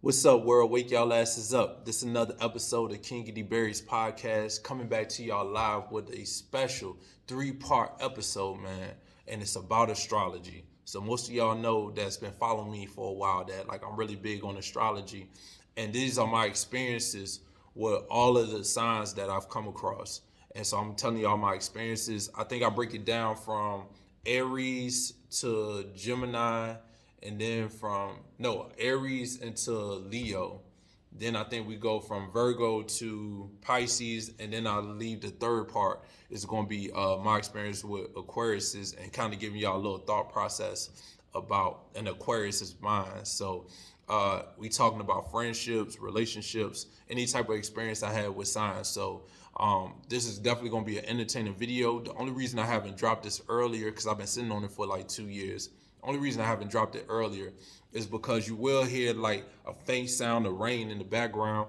What's up, world? Wake y'all asses up. This is another episode of King of the Berries podcast coming back to y'all live with a special three-part episode, man. And it's about astrology. So most of y'all know that's been following me for a while that like I'm really big on astrology. And these are my experiences with all of the signs that I've come across. And so I'm telling y'all my experiences. I think I break it down from Aries to Gemini, and then from no Aries into Leo. Then I think we go from Virgo to Pisces, and then I'll leave the third part is going to be my experience with Aquariuses and kind of giving y'all a little thought process about an Aquarius's mind. So we talking about friendships, relationships, any type of experience I had with signs. So this is definitely going to be an entertaining video. The only reason I haven't dropped this earlier because I've been sitting on it for like 2 years. Only reason I haven't dropped it earlier is because you will hear like a faint sound of rain in the background,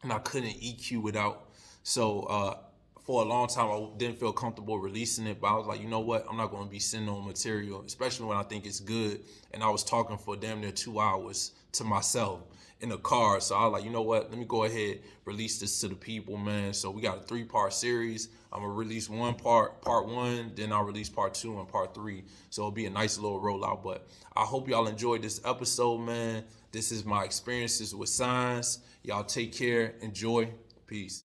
and I couldn't EQ it out. So for a long time, I didn't feel comfortable releasing it, but I was like, you know what? I'm not going to be sending on material, especially when I think it's good. And I was talking for damn near 2 hours to myself in the car. So I was like, you know what? Let me go ahead, release this to the people, man. So we got a three-part series. I'm gonna release one part one, then I'll release part two and part three. So it'll be a nice little rollout. But I hope y'all enjoyed this episode, man. This is my experiences with signs. Y'all take care, enjoy, peace.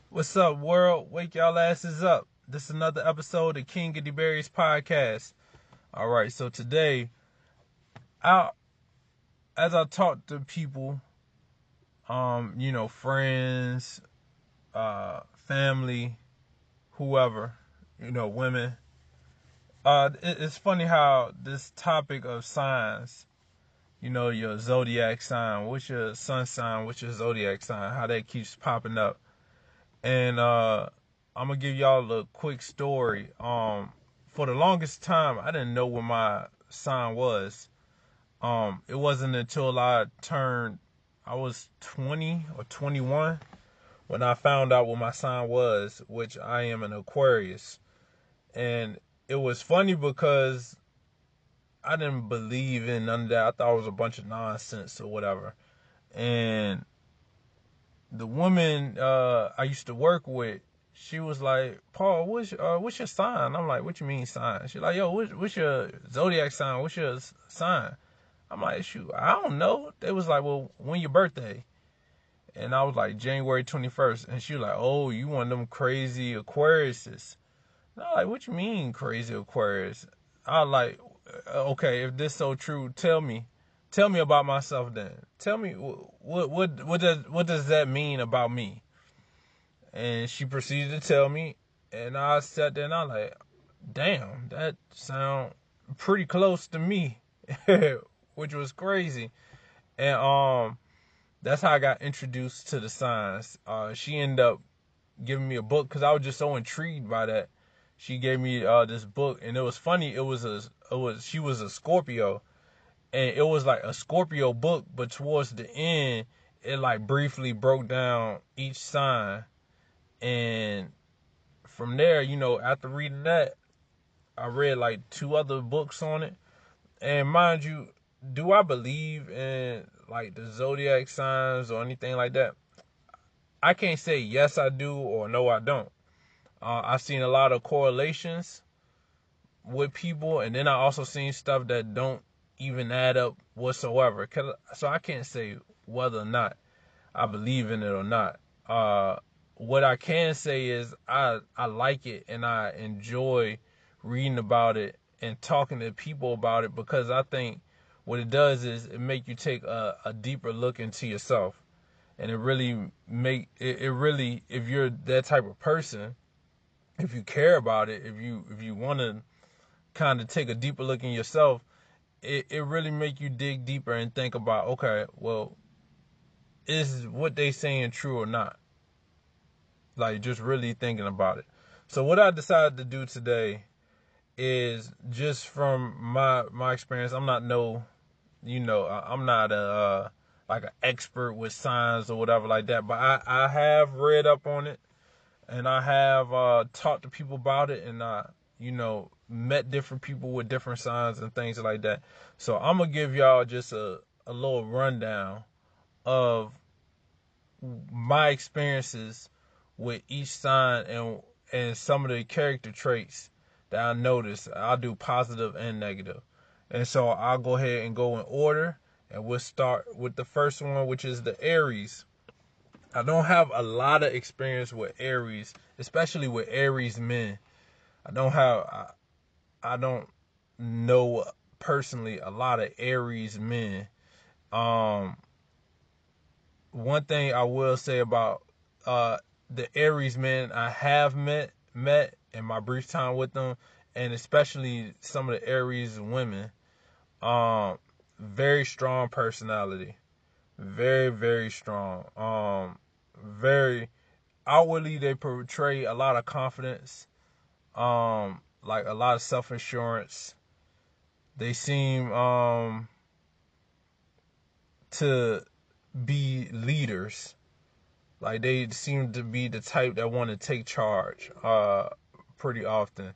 What's up, world? Wake y'all asses up. This is another episode of King of the Berries podcast. All right, so today, I as I talk to people, friends, family, whoever, women. It's funny how this topic of signs, your zodiac sign, what's your sun sign, what's your zodiac sign, how that keeps popping up. And I'm gonna give y'all a quick story. For the longest time, I didn't know what my sign was. It wasn't until I was 20 or 21 when I found out what my sign was, which I am an Aquarius. And it was funny because I didn't believe in none of that. I thought it was a bunch of nonsense or whatever. And the woman I used to work with, she was like, Paul, what's your sign? I'm like, what you mean sign? She's like, yo, what's your zodiac sign? What's your sign? I'm like, shoot, I don't know. They was like, well, when your birthday? And I was like, January 21st. And she was like, oh, you one of them crazy Aquariuses. And I was like, what you mean crazy Aquarius? I was like, okay, if this so true, tell me about myself then. Tell me what does that mean about me? And she proceeded to tell me, and I sat there and I was like, damn, that sound pretty close to me, which was crazy. And that's how I got introduced to the signs. She ended up giving me a book because I was just so intrigued by that. She gave me this book, and it was funny. She was a Scorpio, and it was like a Scorpio book, but towards the end, it like briefly broke down each sign, and from there, after reading that, I read like two other books on it. And mind you, do I believe in like the zodiac signs or anything like that? I can't say yes I do or no I don't. I've seen a lot of correlations with people, and then I also seen stuff that don't even add up whatsoever. So I can't say whether or not I believe in it or not. What I can say is I like it and I enjoy reading about it and talking to people about it, because I think what it does is it make you take a deeper look into yourself, and it really if you're that type of person, if you care about it, if you want to kind of take a deeper look in yourself, it really make you dig deeper and think about, okay, well, is what they saying true or not? Like, just really thinking about it. So what I decided to do today is, just from my experience, I'm not I'm not a like an expert with signs or whatever like that, but I have read up on it, and I have talked to people about it, and I met different people with different signs and things like that. So I'm gonna give y'all just a little rundown of my experiences with each sign and some of the character traits that I notice. I'll do positive and negative. And so I'll go ahead and go in order, and we'll start with the first one, which is the Aries. I don't have a lot of experience with Aries, especially with Aries men. I don't know personally a lot of Aries men. Um, One thing I will say about the Aries men I have met in my brief time with them, and especially some of the Aries women, very strong personality, very very strong. Very outwardly they portray a lot of confidence, like a lot of self assurance. They seem to be leaders. Like they seem to be the type that want to take charge pretty often.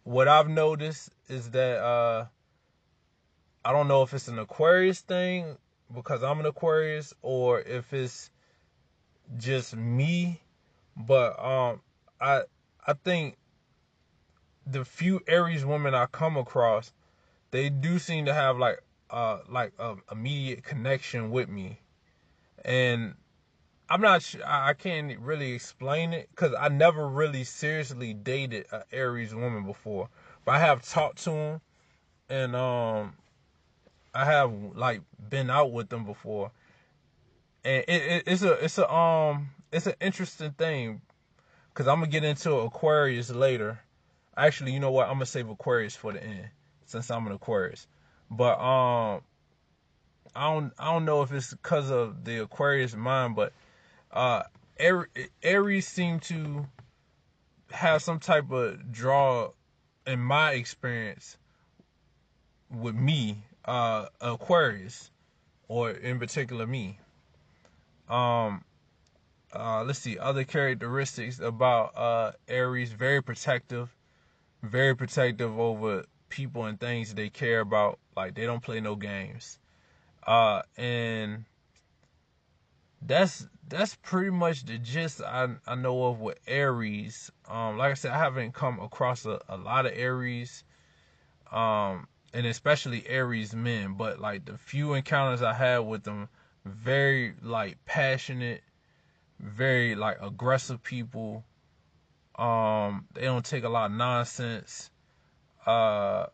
What I've noticed is that I don't know if it's an Aquarius thing because I'm an Aquarius, or if it's just me, but I I think the few Aries women I come across, they do seem to have like a immediate connection with me. And I'm not sure, I can't really explain it because I never really seriously dated an Aries woman before, but I have talked to them, and I have like been out with them before, and it's an interesting thing because I'm gonna get into Aquarius later. Actually, you know what? I'm gonna save Aquarius for the end since I'm an Aquarius. But I don't know if it's because of the Aquarius mind, but uh, Aries seem to have some type of draw, in my experience, with me, Aquarius, or in particular me. Um, let's see other characteristics about Aries: very protective over people and things they care about. Like they don't play no games. And that's pretty much the gist I know of with Aries. Like I said, I haven't come across a lot of Aries, and especially Aries men, but like the few encounters I had with them, very like passionate, very like aggressive people. They don't take a lot of nonsense. Uh,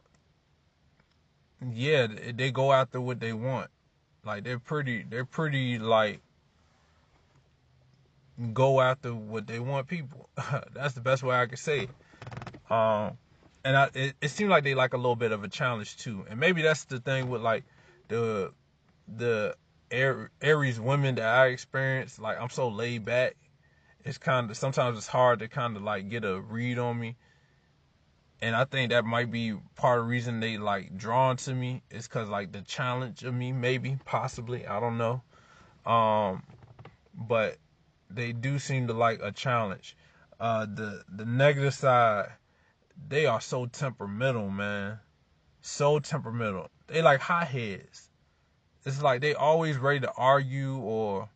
yeah, they go after what they want. Like they're pretty like go after what they want people. That's the best way I could say. Um, and it seemed like they like a little bit of a challenge too. And maybe that's the thing with like the the Aries women that I experience. Like I'm so laid back. It's kind of sometimes it's hard to kind of like get a read on me. And I think that might be part of the reason they like drawn to me is because like the challenge of me, maybe, possibly, I don't know. Um, but they do seem to like a challenge. The negative side, they are so temperamental, man. So temperamental. They like hotheads. It's like they always ready to argue or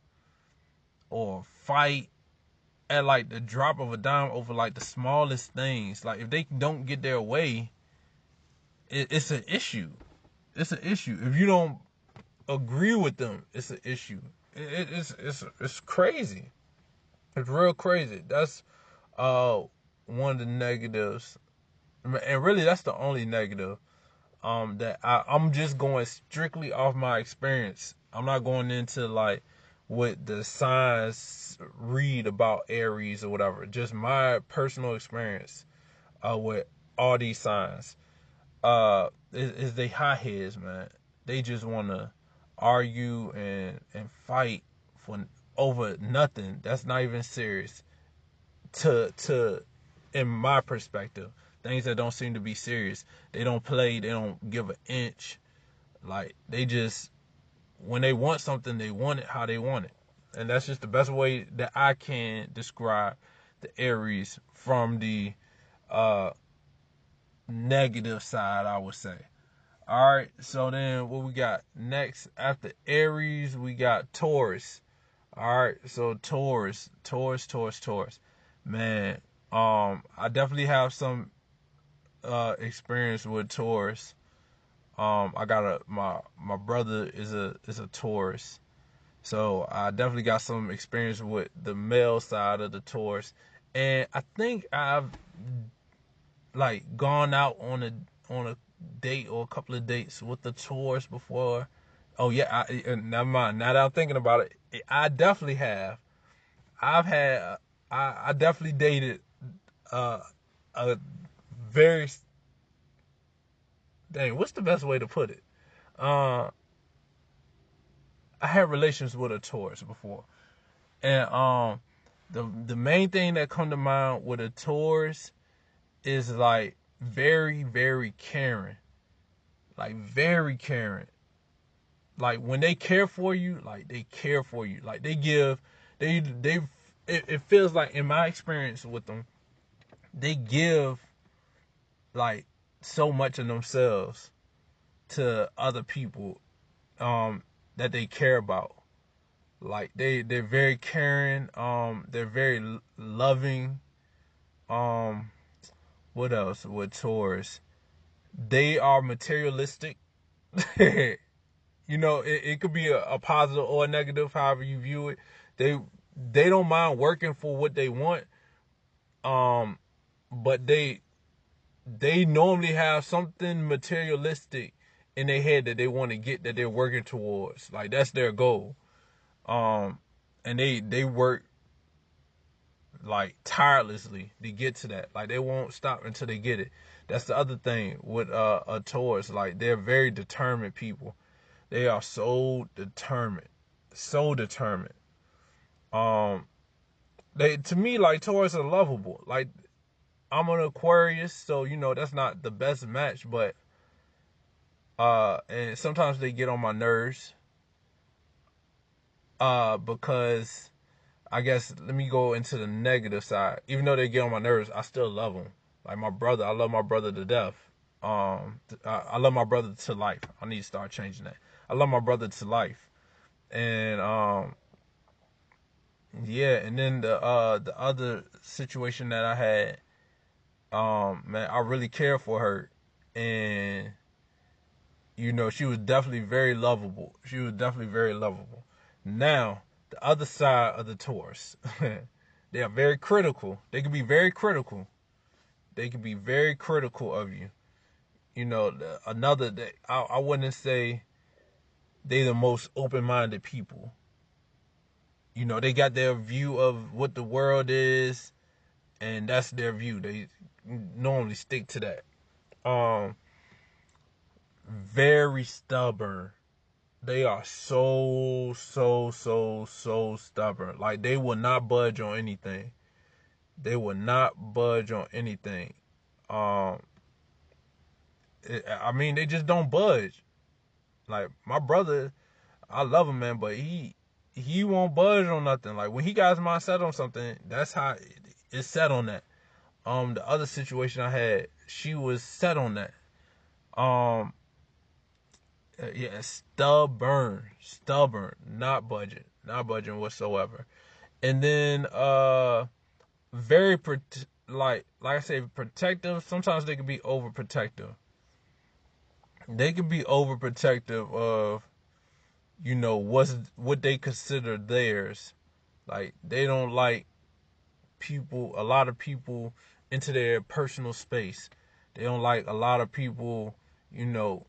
fight at like the drop of a dime over like the smallest things. Like if they don't get their way, it's an issue. It's an issue. If you don't agree with them, it's an issue. It's crazy. It's real crazy. That's one of the negatives, and really that's the only negative. That I'm just going strictly off my experience. I'm not going into like what the signs read about Aries or whatever. Just my personal experience with all these signs. Is they hotheads, man. They just want to argue and fight for over nothing. That's not even serious. To in my perspective, things that don't seem to be serious. They don't play. They don't give an inch. Like they just when they want something, they want it how they want it, and that's just the best way that I can describe the Aries from the uh, negative side, I would say. All right, so then what we got next after Aries? We got Taurus. All right, so Taurus. Man, I definitely have some experience with Taurus. I got my brother is a Taurus, so I definitely got some experience with the male side of the Taurus, and I think I've like gone out on a date or a couple of dates with the Taurus before. Oh yeah, never mind. Now that I'm thinking about it, I definitely have. I've had I definitely dated uh, a very dang. What's the best way to put it? Uh, I had relations with a Taurus before, and the main thing that come to mind with a Taurus is like very caring, like very caring. Like when they care for you, like they care for you, like they give, they. It feels like in my experience with them, they give like so much of themselves to other people that they care about. Like they're very caring, they're very loving. Um what else with Taurus? They are materialistic. It could be a positive or a negative, however you view it. They they don't mind working for what they want. Um but they normally have something materialistic in their head that they want to get, that they're working towards. Like that's their goal. Um, and they work like tirelessly to get to that. Like they won't stop until they get it. That's the other thing with a Taurus. Like they're very determined people. They are so determined, so determined. Um, they to me like Taurus are lovable. Like I'm an Aquarius, so that's not the best match, but and sometimes they get on my nerves because I guess let me go into the negative side. Even though they get on my nerves, I still love them. Like my brother, I love my brother to death. I love my brother to life. I need to start changing that. I love my brother to life, and yeah. And then the other situation that I had, man, I really care for her, and she was definitely very lovable. She was definitely very lovable. Now, the other side of the Taurus, they are very critical. They can be very critical. They can be very critical of you. I wouldn't say they the most open-minded people. They got their view of what the world is, and that's their view. They normally stick to that. Um, Very stubborn. They are so stubborn. Like they will not budge on anything. They will not budge on anything. Um, I mean, they just don't budge. Like my brother, I love him, man, but he won't budge on nothing. Like when he got his mind set on something, that's how it's set on that. The other situation I had, she was set on that. Um, yeah, stubborn, not budging whatsoever. And then very like I say, protective. Sometimes they can be overprotective. They can be overprotective of what they consider theirs. Like they don't like a lot of people into their personal space. They don't like a lot of people, you know,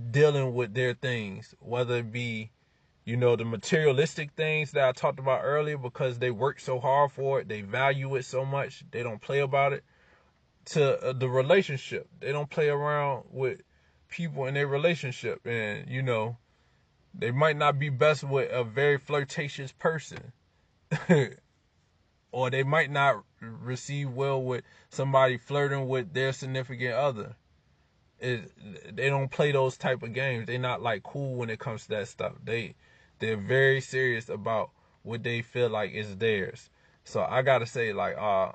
dealing with their things, whether it be the materialistic things that I talked about earlier, because they work so hard for it, they value it so much, they don't play about it, to the relationship. They don't play around with people in their relationship. And, they might not be best with a very flirtatious person. Or they might not receive well with somebody flirting with their significant other. They don't play those type of games. They're not like cool when it comes to that stuff. They're very serious about what they feel like is theirs. So I gotta say, like I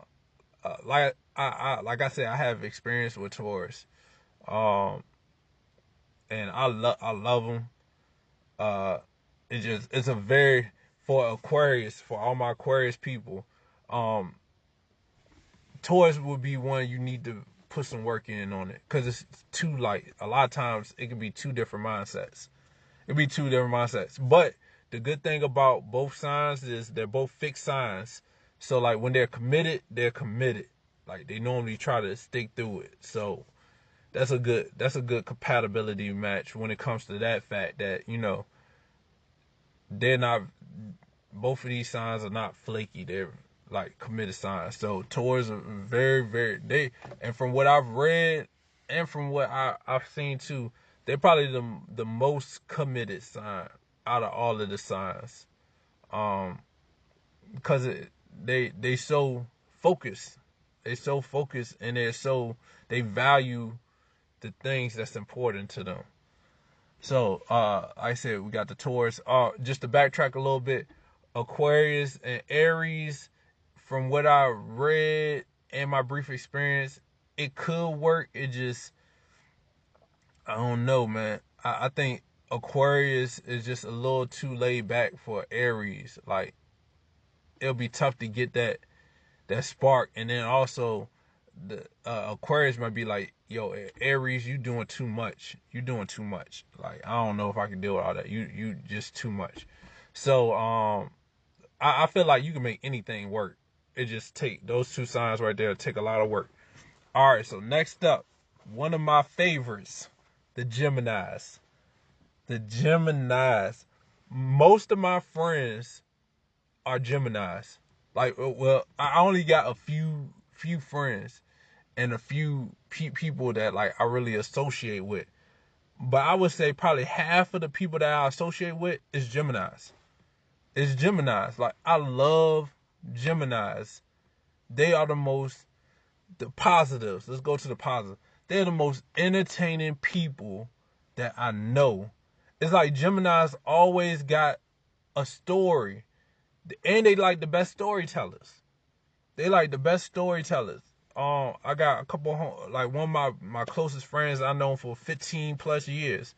said, I have experience with Taurus. Um, and I love them. It's a very, for Aquarius, for all my Aquarius people, um, Taurus would be one you need to put some work in on it, because it's too light. A lot of times it can be two different mindsets. It'd be two different mindsets. But the good thing about both signs is they're both fixed signs. So like when they're committed, they're committed. Like they normally try to stick through it. So that's a good compatibility match when it comes to that fact that, they're not, both of these signs are not flaky. They're like committed signs. So Taurus are very, very, and from what I've read and from what I've seen too, they're probably the most committed sign out of all of the signs. Because they so focused. They so focused, and they value the things that's important to them. So, like I said, we got the Taurus. Just to backtrack a little bit, Aquarius and Aries, from what I read and my brief experience, it could work. It just, I don't know, man. I think Aquarius is just a little too laid back for Aries. Like, it'll be tough to get that spark, and then also the Aquarius might be like, yo, Aries, you doing too much. You doing too much. Like, I don't know if I can deal with all that. You just too much. So I feel like you can make anything work. It just take those two signs right there, take a lot of work. All right, so next up, one of my favorites, the Geminis. The Geminis. Most of my friends are Geminis. Like, well, I only got a few friends and a few people that like I really associate with. But I would say probably half of the people that I associate with is Geminis. It's Geminis. Like, I love Geminis. They are the positives. Let's go to the positive. They're the most entertaining people that I know. It's like Geminis always got a story. And they like the best storytellers. They like the best storytellers. I got a couple, like one of my closest friends I know for 15 plus years,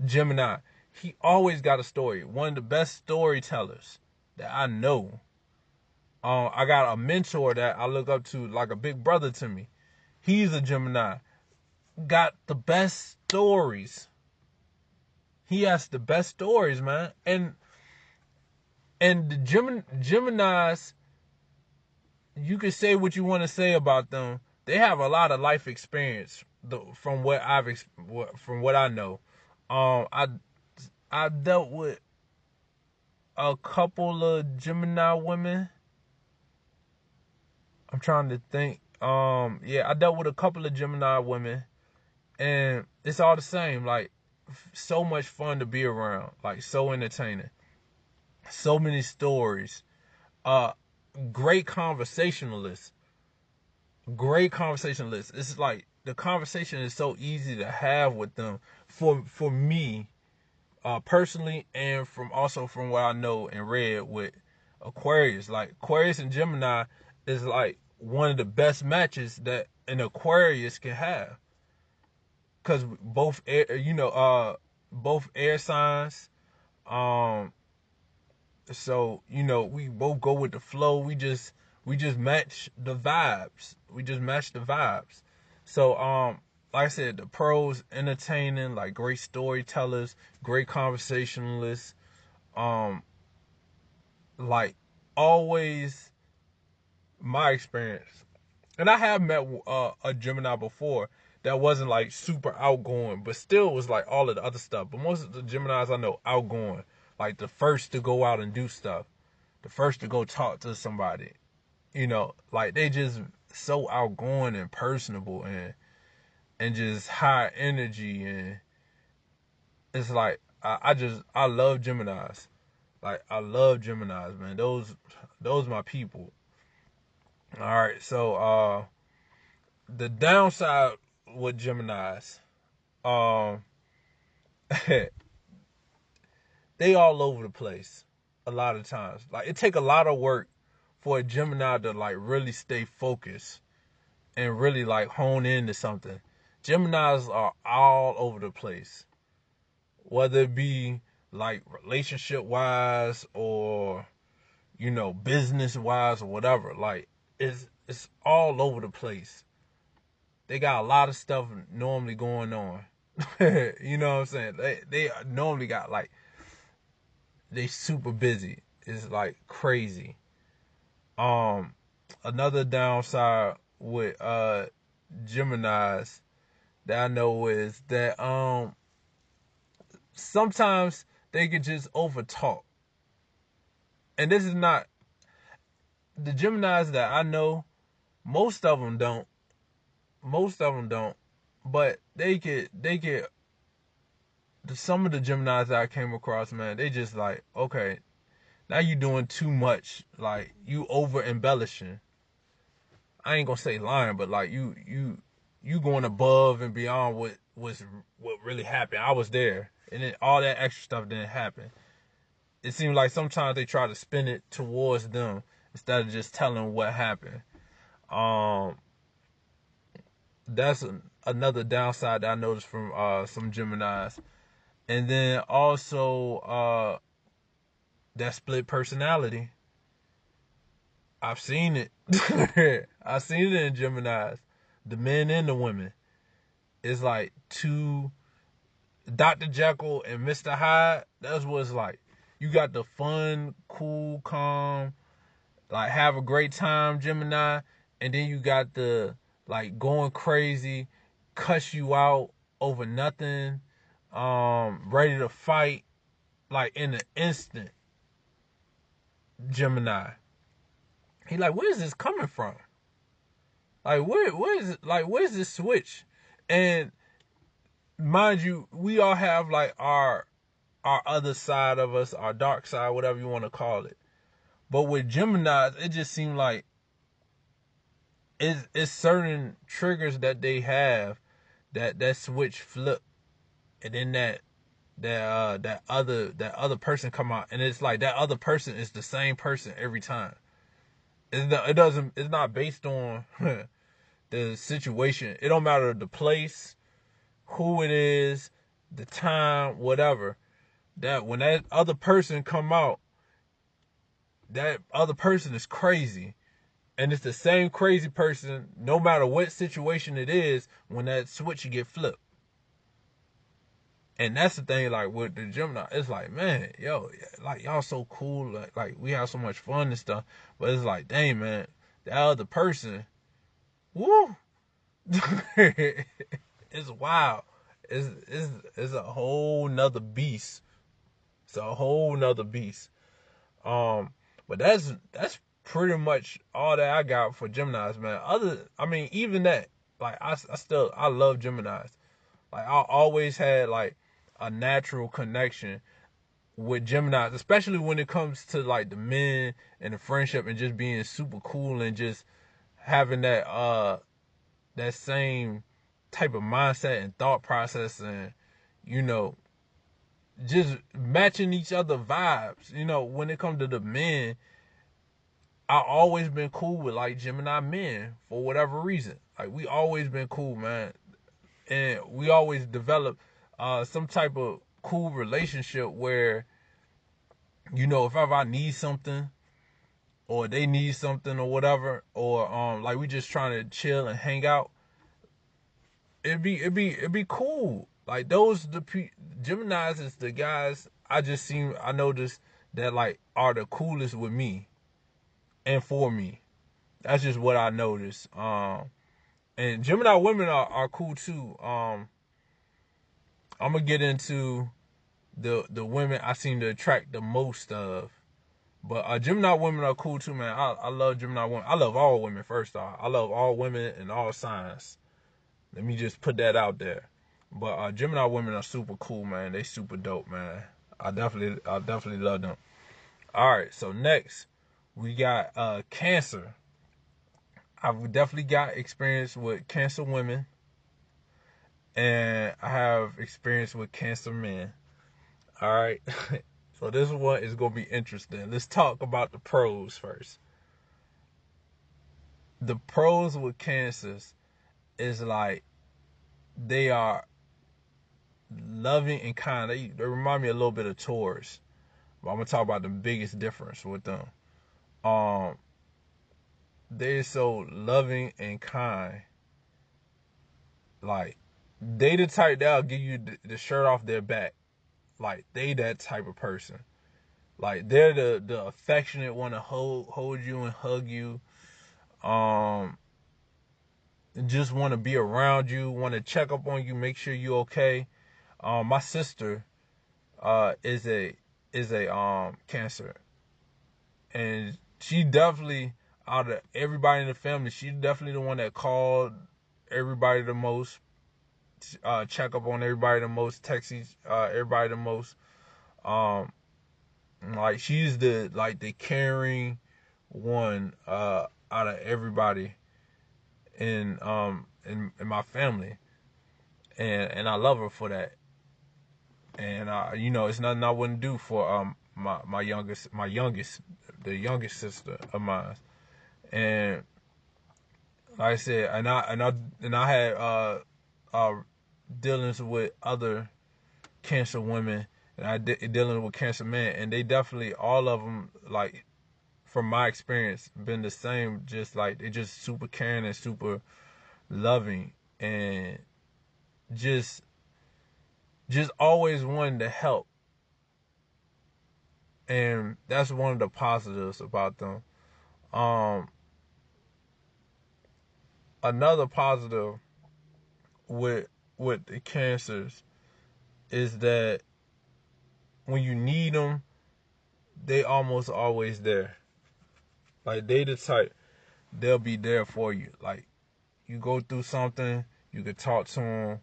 Gemini. He always got a story. One of the best storytellers that I know. I got a mentor that I look up to, like a big brother to me. He's a Gemini. Got the best stories. He has the best stories, man. And the Geminis, you can say what you want to say about them. They have a lot of life experience from what I know. I dealt with a couple of Gemini women. I'm trying to think. Yeah, I dealt with a couple of Gemini women, and it's all the same. Like, so much fun to be around. Like, so entertaining. So many stories. Great conversationalists. Great conversationalists. It's like the conversation is so easy to have with them. For me, personally, and from what I know and read with Aquarius. Like, Aquarius and Gemini is like one of the best matches that an Aquarius can have, because both air signs. So we both go with the flow. We just match the vibes. So like I said, the pros entertaining, like great storytellers, great conversationalists. Like, always, my experience, and I have met a Gemini before that wasn't like super outgoing, but still was like all of the other stuff. But most of the Geminis I know outgoing, like the first to go out and do stuff, the first to go talk to somebody. Like, they just so outgoing and personable, and just high energy, and it's like I love Geminis. Like, I love Geminis, man. Those my people. All right, so the downside with Geminis, um, they all over the place a lot of times. Like, it take a lot of work for a Gemini to like really stay focused and really like hone into something. Geminis are all over the place. whether it be like relationship wise or, you know, business wise or whatever. Like it's all over the place. They got a lot of stuff normally going on. You know what I'm saying? They normally got like, they super busy. It's like crazy. Um, Another downside with Geminis that I know is that sometimes they could just over talk. And this is not the Geminis that I know, most of them don't. Most of them don't. But they get some of the Geminis that I came across, man, they just like, okay, now you doing too much. Like, you over embellishing. I ain't gonna say lying, but like you going above and beyond what really happened. I was there, and then all that extra stuff didn't happen. It seems like sometimes they try to spin it towards them instead of just telling what happened. Um, that's another downside that I noticed from some Geminis, and then also that split personality. I've seen it. I've seen it in Geminis, the men and the women. It's like two Dr. Jekyll and Mr. Hyde. That's what it's like. You got the fun, cool, calm, like have a great time Gemini, and then you got the like going crazy, cuss you out over nothing, ready to fight like in an instant Gemini. He like, where is this coming from? Like where is it, like where's this switch? And mind you, we all have like our other side of us, our dark side, whatever you want to call it. But with Geminis, it just seemed like it's certain triggers that they have that switch flip, and then that other person come out, and it's like that other person is the same person every time. It's not based on the situation. It don't matter the place, who it is, the time, whatever. That when that other person come out, that other person is crazy. And it's the same crazy person, no matter what situation it is, when that switch you get flipped. And that's the thing, like with the Gemini, it's like, man, yo, like y'all so cool, like we have so much fun and stuff. But it's like, dang, man, the other person, woo, it's wild. It's a whole nother beast. It's a whole nother beast. Um, but that's pretty much all that I got for Geminis, man. I mean, even that, like I love Geminis. Like I always had like a natural connection with Geminis, especially when it comes to like the men and the friendship and just being super cool and just having that same type of mindset and thought process, and you know, just matching each other vibes. You know, when it comes to the men, I always been cool with like Gemini men for whatever reason. Like we always been cool, man, and we always develop some type of cool relationship where, you know, if ever I need something or they need something or whatever, or like we just trying to chill and hang out, it'd be cool. Like those Geminis is the guys I noticed that like are the coolest with me and for me. That's just what I noticed. And Gemini women are cool too. I'm gonna get into the women I seem to attract the most of. But Gemini women are cool too, man. I love Gemini women. I love all women, first off. I love all women and all signs. Let me just put that out there. But Gemini women are super cool, man. They super dope, man. I definitely love them. All right, so next we got Cancer. I've definitely got experience with Cancer women, and I have experience with Cancer men. All right. So this one is going to be interesting. Let's talk about the pros first. The pros with Cancers is like they are loving and kind. They remind me a little bit of Taurus. But I'm gonna talk about the biggest difference with them. Um, they're so loving and kind. Like they the type that'll give you the shirt off their back. Like they that type of person. Like they're the affectionate one to hold you and hug you. Um, just want to be around you, want to check up on you, make sure you're okay. My sister is a Cancer, and she definitely, out of everybody in the family, she's definitely the one that called everybody the most, check up on everybody the most, text everybody the most. Um, like she's the caring one out of everybody in my family, and I love her for that. And it's nothing I wouldn't do for my youngest, the youngest sister of mine. And like I said, and I had dealings with other Cancer women, and dealing with Cancer men, and they definitely, all of them, like from my experience, been the same. Just like they just super caring and super loving, and just always wanting to help. And that's one of the positives about them. Another positive with the Cancers is that when you need them, they almost always there. Like they the type, they'll be there for you. Like you go through something, you could talk to them.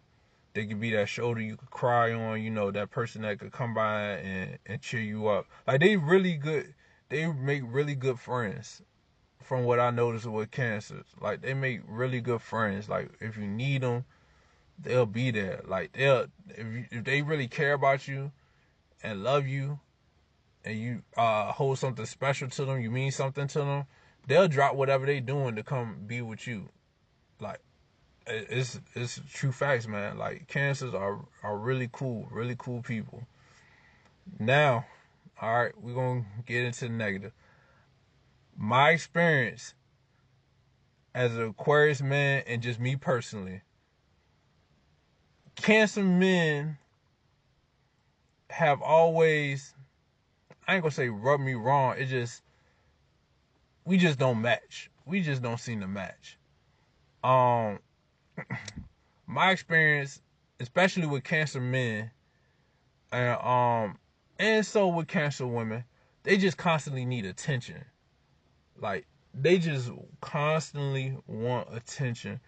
They could be that shoulder you could cry on. That person that could come by and cheer you up. Like they really good. They make really good friends. From what I noticed with Cancers, like they make really good friends. Like if you need them, they'll be there. Like if they really care about you and love you, and you hold something special to them, you mean something to them, they'll drop whatever they doing to come be with you. Like it's true facts, man. Like Cancers are really cool people. Now, all right, we're gonna get into the negative. My experience as an Aquarius man, and just me personally, Cancer men have always, I ain't gonna say rubbed me wrong, we just don't match. We just don't seem to match. My experience, especially with Cancer men, and so with Cancer women, they just constantly need attention. Like they just constantly want attention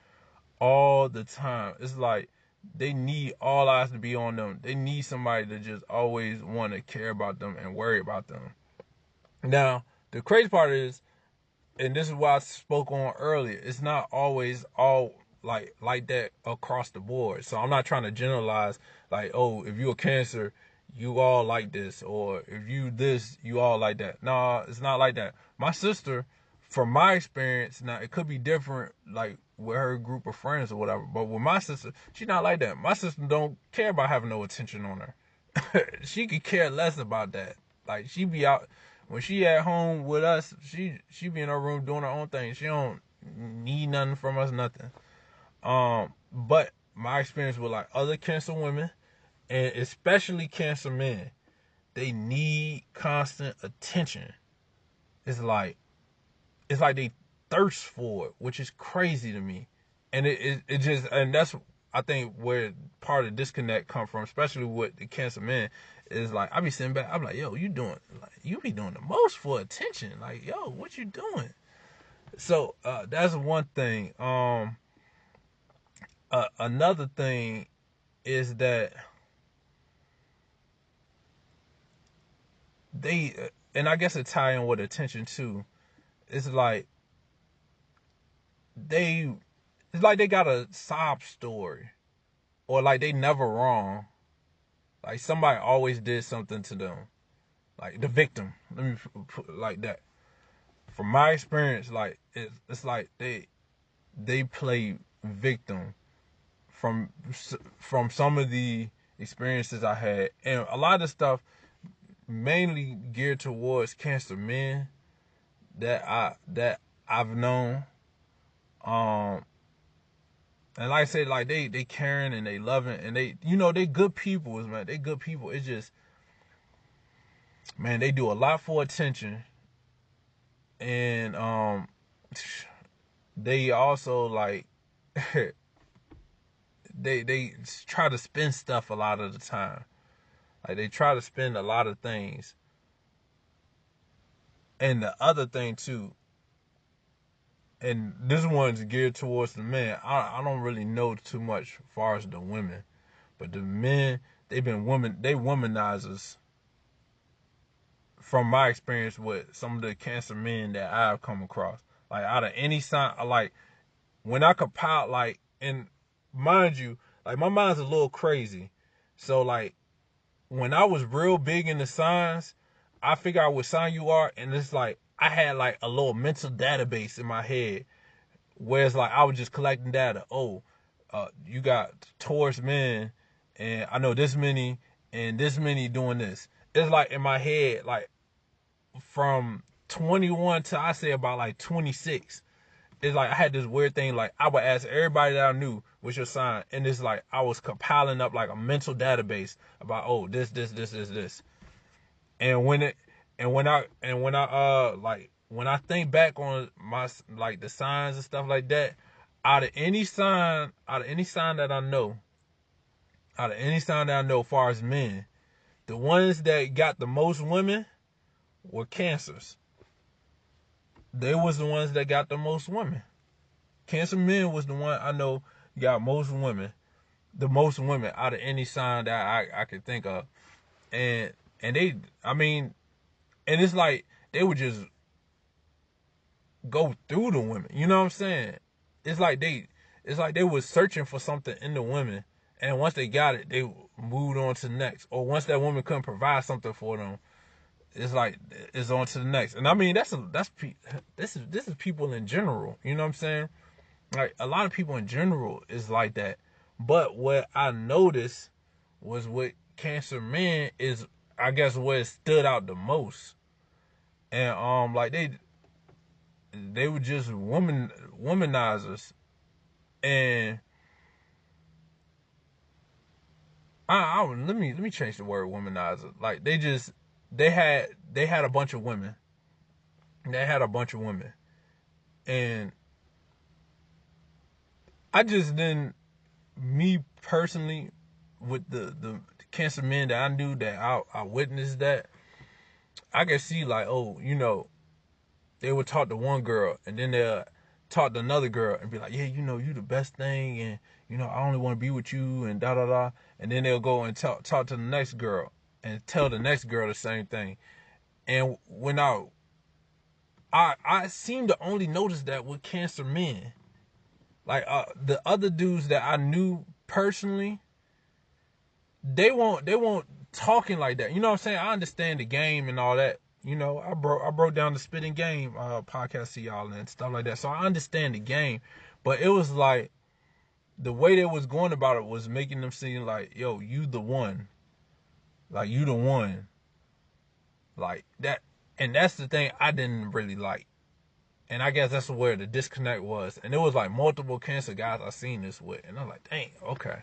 all the time. It's like they need all eyes to be on them. They need somebody to just always want to care about them and worry about them. Now, the crazy part is, and this is what I spoke on earlier, it's not always all like that across the board. So I'm not trying to generalize, like, oh, if you're a Cancer, you all like this, or if you this, you all like that. No, it's not like that. My sister, from my experience, now it could be different, like with her group of friends or whatever, but with my sister, she's not like that. My sister don't care about having no attention on her. She could care less about that. Like she be out when she at home with us, she be in her room doing her own thing. She don't need nothing from us, nothing. But my experience with like other Cancer women, and especially Cancer men, they need constant attention. It's like they thirst for it, which is crazy to me. And it just, and that's, I think, where part of the disconnect come from, especially with the Cancer men, is like I be sitting back, I'm like, yo, you be doing the most for attention. Like, yo, what you doing? So that's one thing. Another thing is that they, and I guess it tie in with attention too. It's like it's like they got a sob story, or like they never wrong. Like somebody always did something to them, like the victim. Let me put it like that. From my experience, like it's like they play victim from some of the experiences I had, and a lot of stuff mainly geared towards Cancer men that I've known. Um, and like I said, like they caring and they loving and they good people, man. They good people. It's just, man, they do a lot for attention, and they also like they try to spend stuff a lot of the time. Like they try to spend a lot of things. And the other thing too, and this one's geared towards the men. I don't really know too much as far as the women, but the men, they womanizers. From my experience with some of the Cancer men that I've come across, like out of any sign, like when I compile, like, and mind you, like my mind's a little crazy, so like when I was real big in the signs, I figure out what sign you are, and it's like I had like a little mental database in my head, where it's like I was just collecting data. Oh, you got Taurus men, and I know this many doing this. It's like in my head, like from 21 to I say about like 26. It's like I had this weird thing, like I would ask everybody that I knew what's your sign, and it's like I was compiling up like a mental database about, oh, this. And when I think back on my, like, the signs and stuff like that, out of any sign that I know, as far as men, the ones that got the most women were Cancers. They was the ones that got the most women. Cancer men was the one I know got most women, the most women out of any sign that I could think of. And they, I mean, and it's like they would just go through the women. You know what I'm saying? It's like they was searching for something in the women, and once they got it, they moved on to the next. Or once that woman couldn't provide something for them, it's like it's on to the next. And I mean, this is people in general. You know what I'm saying? Like a lot of people in general is like that. But what I noticed was with Cancer men is, I guess, where it stood out the most. And like they were just womanizers. And let me change the word womanizer. Like they had a bunch of women. They had a bunch of women. And I just didn't, me personally, with the Cancer men that I knew, that I witnessed, that I could see, like, oh, they would talk to one girl and then they'll talk to another girl and be like, yeah, you the best thing, and I only want to be with you, and da da da. And then they'll go and talk to the next girl and tell the next girl the same thing. And when I seem to only notice that with Cancer men. Like the other dudes that I knew personally, they won't talking like that. You know what I'm saying? I understand the game and all that. I broke down the Spitting Game podcast to y'all and stuff like that. So I understand the game. But it was like the way they was going about it was making them seem like, yo, you the one. Like, you the one. Like that. And that's the thing I didn't really like. And I guess that's where the disconnect was. And it was like multiple Cancer guys I seen this with. And I'm like, dang, okay.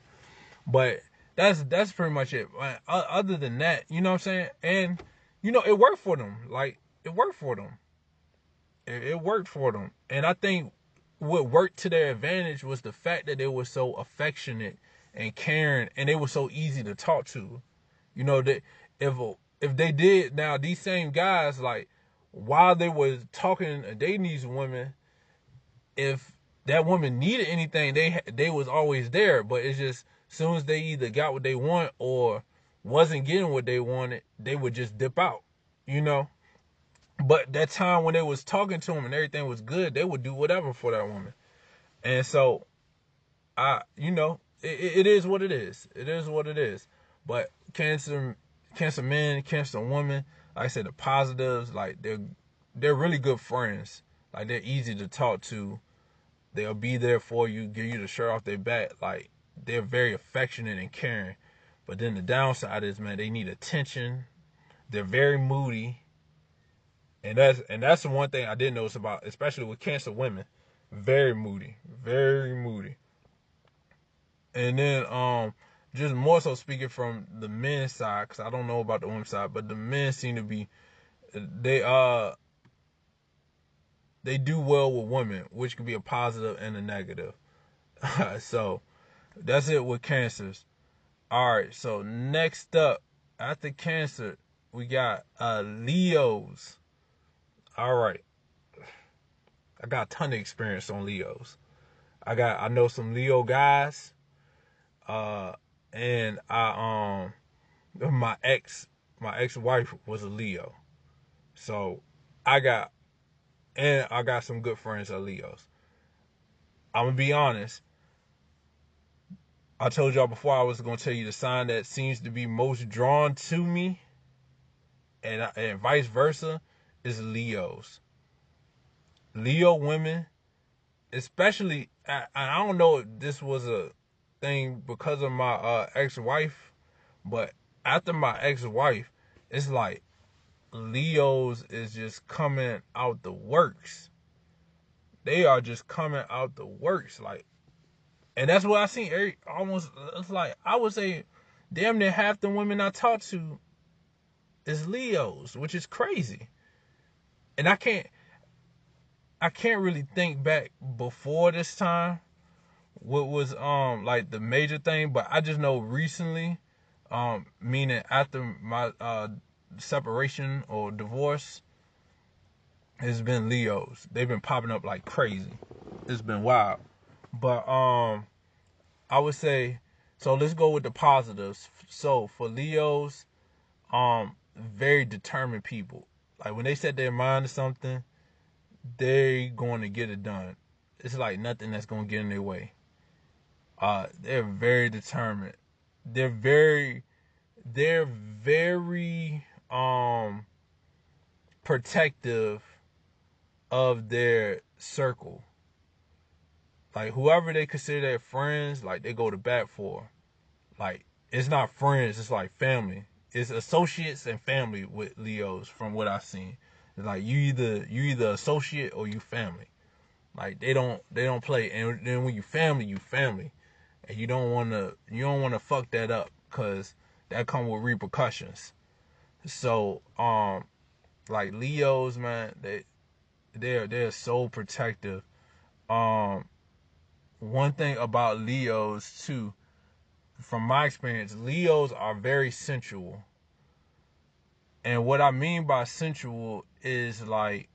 But that's pretty much it. Other than that, you know what I'm saying? And, it worked for them. Like, it worked for them. It worked for them. And I think what worked to their advantage was the fact that they were so affectionate and caring, and they were so easy to talk to. That if they did, now these same guys, like, while they were talking and dating these women, if that woman needed anything, they was always there. But it's just, as soon as they either got what they want or wasn't getting what they wanted, they would just dip out. But that time when they was talking to them and everything was good, they would do whatever for that woman. And so it is what it is. It is what it is. But Cancer men, Cancer women, like I said, the positives, like they're really good friends. Like, they're easy to talk to. They'll be there for you, give you the shirt off their back. Like, they're very affectionate and caring. But then the downside is, man, they need attention. They're very moody. And that's the one thing I did notice about, especially with Cancer women. Very moody. Very moody. And then just more so speaking from the men's side, because I don't know about the women's side, but the men seem to be they do well with women, which could be a positive and a negative. So that's it with Cancers. All right, so next up after Cancer, we got Leos. All right, I got a ton of experience on Leos. I know some Leo guys, and my ex-wife was a Leo, so I got some good friends that are Leos. I'm gonna be honest. I told y'all before I was gonna tell you the sign that seems to be most drawn to me, and vice versa, is Leos. Leo women, especially, I don't know if this was a thing because of my ex-wife, but after my ex-wife, it's like Leos is just coming out the works. They are just coming out the works, like, and that's what I seen. Almost, it's like I would say, damn near half the women I talk to is Leos, which is crazy. And I can't really think back before this time what was like the major thing, but I just know recently, meaning after my separation or divorce, it's been Leos. They've been popping up like crazy. It's been wild. But I would say, so let's go with the positives. So for Leos, very determined people. Like when they set their mind to something, they're going to get it done. It's like nothing that's going to get in their way. They're very determined. They're very protective of their circle. Like whoever they consider their friends, like they go to bat for. Like it's not friends, it's like family. It's associates and family with Leos from what I've seen. It's like you either associate or you family. Like they don't play. And then when you family, and you don't wanna fuck that up because that come with repercussions. So like Leos, man, they're so protective. One thing about Leos too, from my experience, Leos are very sensual. And what I mean by sensual is like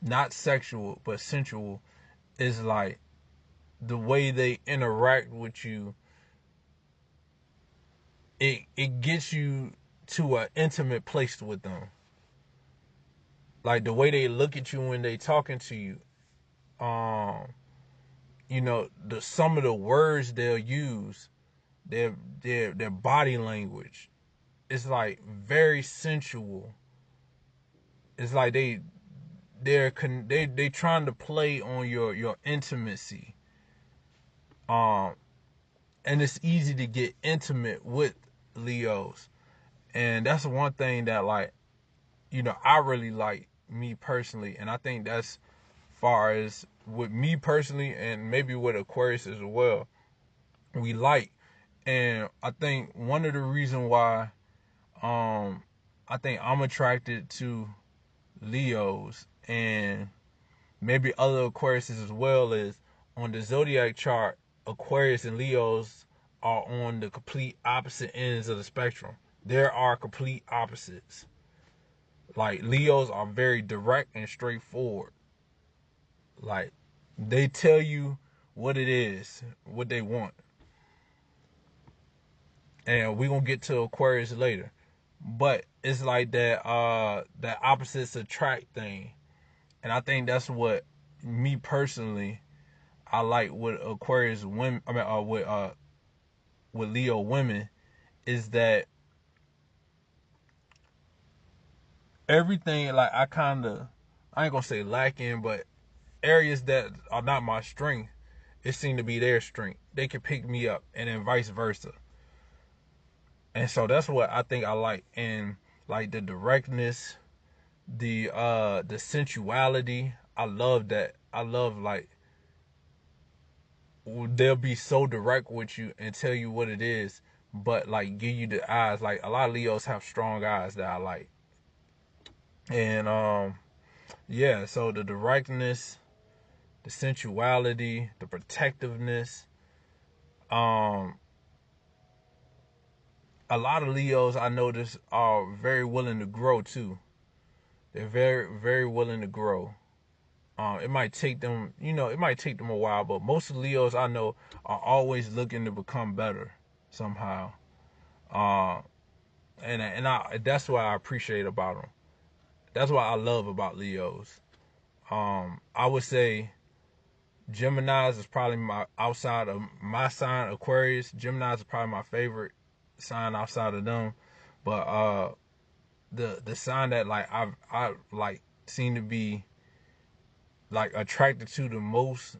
not sexual, but sensual is like the way they interact with you. It gets you to an intimate place with them. Like the way they look at you when they talking to you. You know, some of the words they'll use, their body language. It's like very sensual. It's like they trying to play on your intimacy. And it's easy to get intimate with Leos. And that's one thing that, like, you know, I really like, me personally, and I think that's far as with me personally and maybe with Aquarius as well, we like. And I think one of the reasons why I think I'm attracted to Leos and maybe other Aquariuses as well is on the zodiac chart, Aquarius and Leos are on the complete opposite ends of the spectrum. There are complete opposites. Like Leos are very direct and straightforward. Like they tell you what it is, what they want. And we're gonna get to Aquarius later. But it's like that opposites attract thing. And I think that's what me personally I like with Aquarius women. I mean, with Leo women, is that everything, like I ain't gonna say lacking, but areas that are not my strength, it seemed to be their strength. They can pick me up, and then vice versa. And so that's what I think I like. And like the directness, the sensuality. I love that. I love like they'll be so direct with you and tell you what it is, but like give you the eyes. Like a lot of Leos have strong eyes that I like. And yeah, so the directness, the sensuality, the protectiveness. Um a lot of Leos I notice are very willing to grow too. They're very, very willing to grow. It might take them, it might take them a while, but most of the Leos I know are always looking to become better somehow. Uh, and that's what I appreciate about them. That's what I love about Leos. I would say Gemini's is probably my outside of my sign, Aquarius. Gemini's is probably my favorite sign outside of them. But the sign that like I like seem to be like attracted to the most,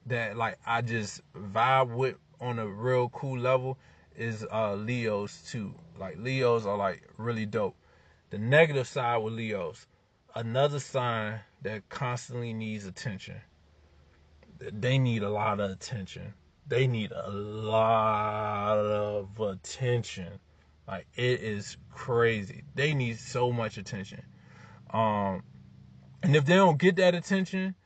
that like I just vibe with on a real cool level, is Leos too. Like Leos are like really dope. The negative side with Leos, another sign that constantly needs attention. They need a lot of attention. They need a lot of attention. Like it is crazy. They need so much attention. Um, and if they don't get that attention,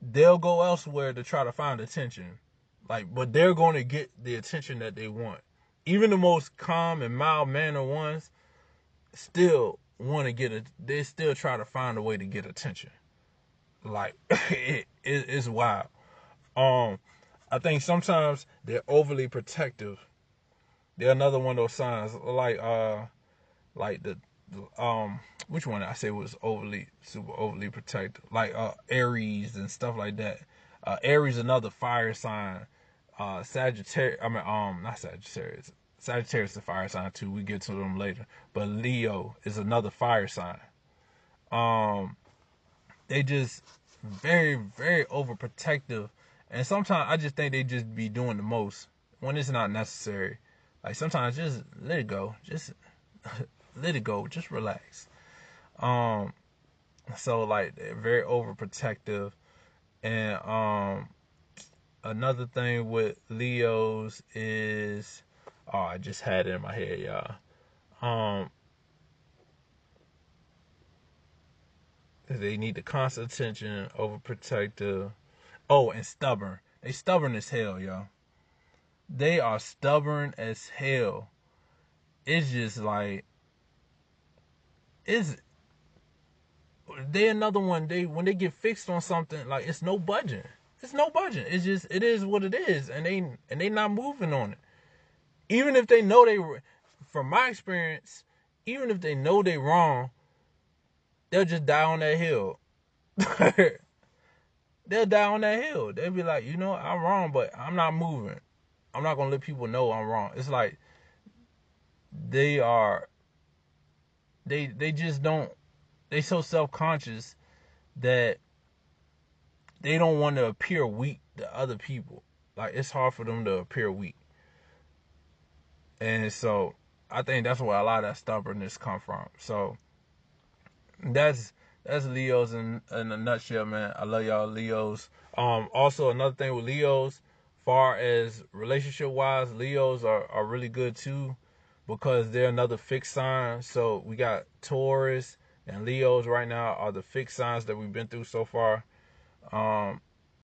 they'll go elsewhere to try to find attention. Like, but they're going to get the attention that they want. Even the most calm and mild mannered ones still want to get it. They still try to find a way to get attention. Like, it's wild. I think sometimes they're overly protective. They're another one of those signs, like the which one I say was super overly protective, like Aries and stuff like that. Aries another fire sign. Sagittarius, not Sagittarius. Sagittarius is a fire sign too. We get to them later. But Leo is another fire sign. They just very, very overprotective, and sometimes I just think they just be doing the most when it's not necessary. Like sometimes just let it go. Just let it go. Just relax. Um, so like they're very overprotective, and another thing with Leos is, oh, I just had it in my head, y'all. Um, they need the constant attention, overprotective. Oh, and stubborn. They stubborn as hell, y'all. They are stubborn as hell. It's just like it's they another one. They when they get fixed on something, like it's no budging. It's no budging. It's just it is what it is, and they not moving on it. Even if they know they, from my experience, even if they know they wrong, they'll just die on that hill. They'll die on that hill. They'll be like, I'm wrong, but I'm not moving. I'm not gonna let people know I'm wrong. It's like they are they just don't, they so self-conscious that they don't want to appear weak to other people. Like it's hard for them to appear weak. And so I think that's where a lot of that stubbornness come from. So that's Leos in a nutshell, man. I love y'all Leos. Also another thing with Leos, far as relationship wise, Leos are really good too, because they're another fixed sign. So we got Taurus and Leos right now are the fixed signs that we've been through so far.